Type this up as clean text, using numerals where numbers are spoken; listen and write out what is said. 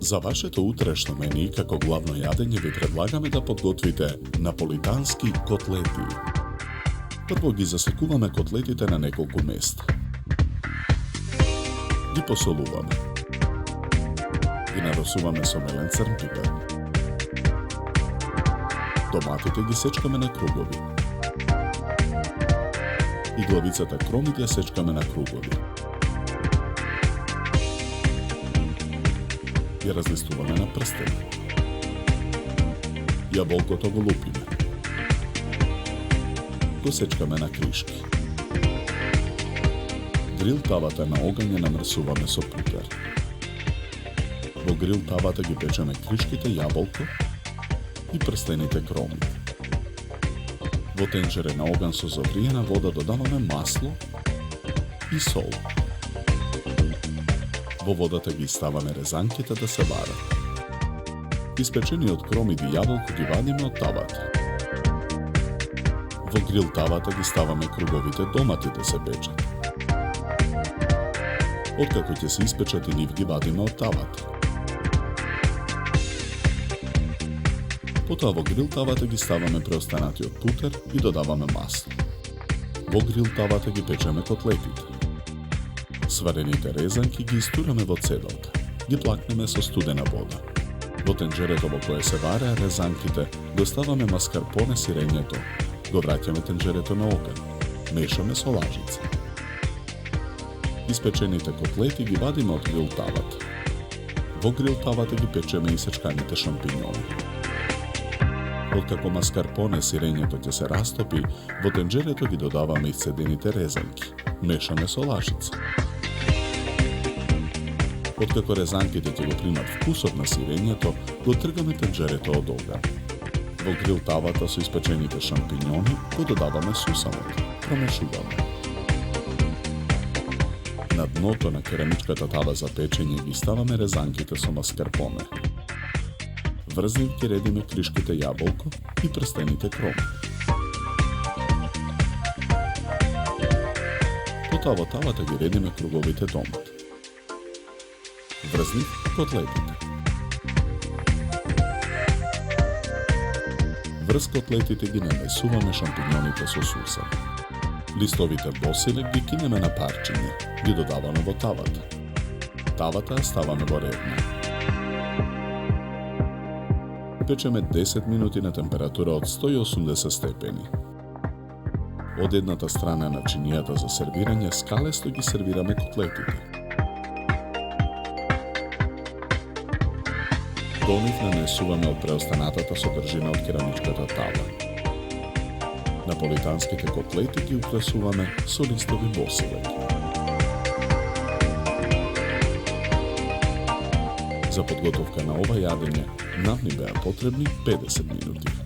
За вашето утрешно мени како главно јадење ви предлагаме да подготвите наполитански котлети. Прво ги засекуваме котлетите на неколку места. Ги посолуваме. Ги нарасуваме со мелен црн пипер. Доматите ги сечкаме на кругови. И главицата кроми ги ја сечкаме на кругови. Ја разлистуваме на прстени. Јаболкото го лупиме. Го сечкаме на кришки. Грил тавата на оган ја намрсуваме со пупер. Во грил тавата ги печеме кришките јаболко и прстените кроми. Во тенџере на оган со завриена вода додаваме масло и сол. Во водата ги ставаме резанките да се варат. Испечениот кромид и јаболко ги вадиме од тавата. Во грил тавата ги ставаме круговите домати да се печат. Откако ќе се испечат и нив ги вадиме од тавата. Потоа во грил тавата ги ставаме преостанатиот путер и додаваме масло. Во грил тавата ги печеме котлетите. Сварените резанки ги истураме во цедалка. Ги плакнеме со студена вода. Во тенџерето во кое се вареа резанките, го ставаме маскарпоне сирењето. Го враќаме тенџерето на оган. Мешаме со лажица. Испечените котлети ги вадиме од грил тавата. Во грил тавата ги печеме исечканите шампиньони. Откако маскарпоне сирењето ќе се растопи, во тенџерето ги додаваме исцедените резанки. Мешаме со лажица. Откако резанките ќе го примат вкусот на сирењето, го тргаме тенџерето од оган. Во грил тавата со испечените шампиньони го додаваме сусамот. Промешуваме. На дното на керамичката тава за печење ги ставаме резанките со маскарпоне. Врз нив ги редиме кришките јаболко и прстените кроми. Потоа во тавата ги редиме круговите домати. Врз нив котлетите. Врз котлетите ги намесуваме шампиньоните со суса. Листовите босилек ги кинеме на парчиња, ги додаваме во тавата. Тавата ја ставаме во редна. Печеме 10 минути на температура од 180 степени. Од едната страна на чинијата за сервирање скалесто ги сервираме котлетите. До нив нанесуваме од преостанатата содржина од керамичката тава. Наполитанските котлети ги украсуваме со листови босилек. За подготовка на ова јадење нам ни беа потребни 50 минути.